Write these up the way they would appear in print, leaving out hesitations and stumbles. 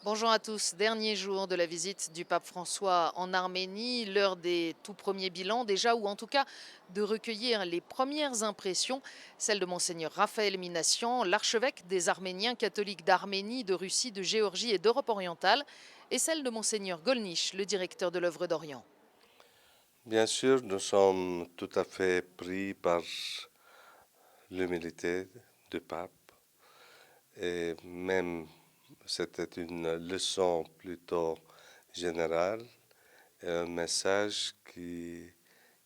Bonjour à tous, dernier jour de la visite du pape François en Arménie, l'heure des tout premiers bilans déjà, ou en tout cas de recueillir les premières impressions, celle de monseigneur Raphaël Minassian, l'archevêque des Arméniens catholiques d'Arménie, de Russie, de Géorgie et d'Europe orientale, et celle de monseigneur Golnisch, le directeur de l'œuvre d'Orient. Bien sûr, nous sommes tout à fait pris par l'humilité du pape et même c'était une leçon plutôt générale et un message qui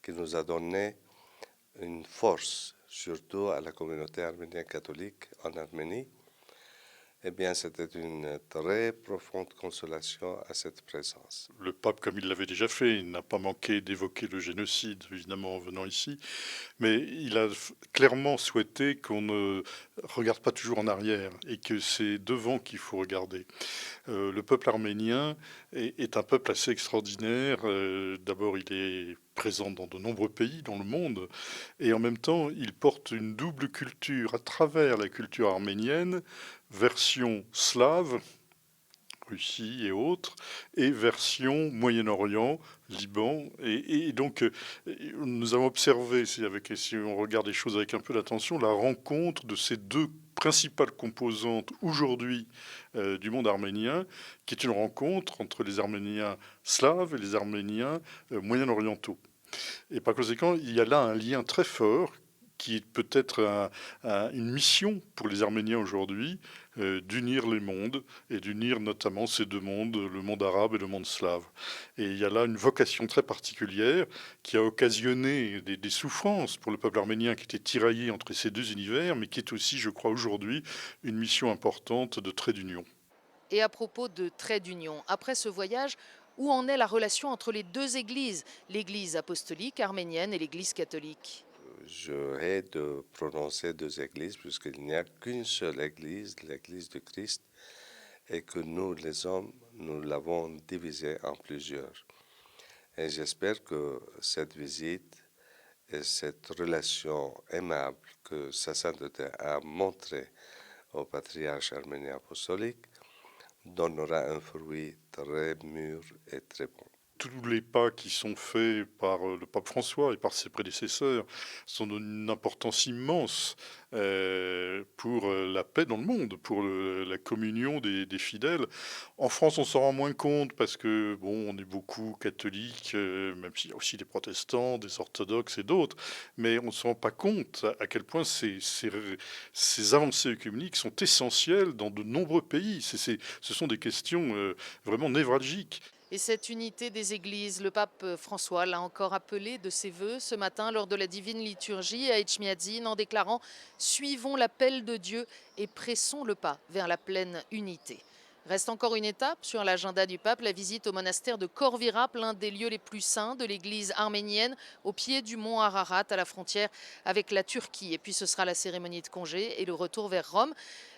nous a donné une force, surtout à la communauté arménienne catholique en Arménie. Eh bien, c'était une très profonde consolation à cette présence. Le pape, comme il l'avait déjà fait, il n'a pas manqué d'évoquer le génocide, évidemment, en venant ici, mais il a clairement souhaité qu'on ne regarde pas toujours en arrière et que c'est devant qu'il faut regarder. Le peuple arménien est un peuple assez extraordinaire. D'abord, il est présent dans de nombreux pays dans le monde et en même temps, il porte une double culture à travers la culture arménienne, version slave, Russie et autres, et version Moyen-Orient, Liban. Et donc, nous avons observé, si on regarde les choses avec un peu d'attention, la rencontre de ces deux principales composantes aujourd'hui du monde arménien, qui est une rencontre entre les Arméniens slaves et les Arméniens moyen-orientaux. Et par conséquent, il y a là un lien très fort qui est peut-être une mission pour les Arméniens aujourd'hui, d'unir les mondes et d'unir notamment ces deux mondes, le monde arabe et le monde slave. Et il y a là une vocation très particulière qui a occasionné des souffrances pour le peuple arménien qui était tiraillé entre ces deux univers, mais qui est aussi, je crois, aujourd'hui une mission importante de trait d'union. Et à propos de trait d'union, après ce voyage, où en est la relation entre les deux églises, l'église apostolique arménienne et l'église catholique? Je hais de prononcer deux églises puisqu'il n'y a qu'une seule église, l'église de Christ, et que nous, les hommes, nous l'avons divisée en plusieurs. Et j'espère que cette visite et cette relation aimable que Sa Sainteté a montrée au patriarche arménien apostolique donnera un fruit très mûr et très bon. Tous les pas qui sont faits par le pape François et par ses prédécesseurs sont d'une importance immense pour la paix dans le monde, pour la communion des fidèles. En France, on s'en rend moins compte parce que, bon, on est beaucoup catholiques, même s'il y a aussi des protestants, des orthodoxes et d'autres, mais on ne se rend pas compte à quel point ces avancées œcuméniques sont essentielles dans de nombreux pays. Ce sont des questions vraiment névralgiques. Et cette unité des églises, le pape François l'a encore appelé de ses voeux ce matin lors de la divine liturgie à Etchmiadzin en déclarant « Suivons l'appel de Dieu et pressons le pas vers la pleine unité ». Reste encore une étape sur l'agenda du pape, la visite au monastère de Khor Virap, l'un des lieux les plus saints de l'église arménienne, au pied du mont Ararat, à la frontière avec la Turquie. Et puis ce sera la cérémonie de congé et le retour vers Rome.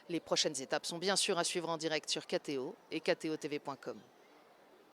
Les prochaines étapes sont bien sûr à suivre en direct sur KTO et ktotv.com.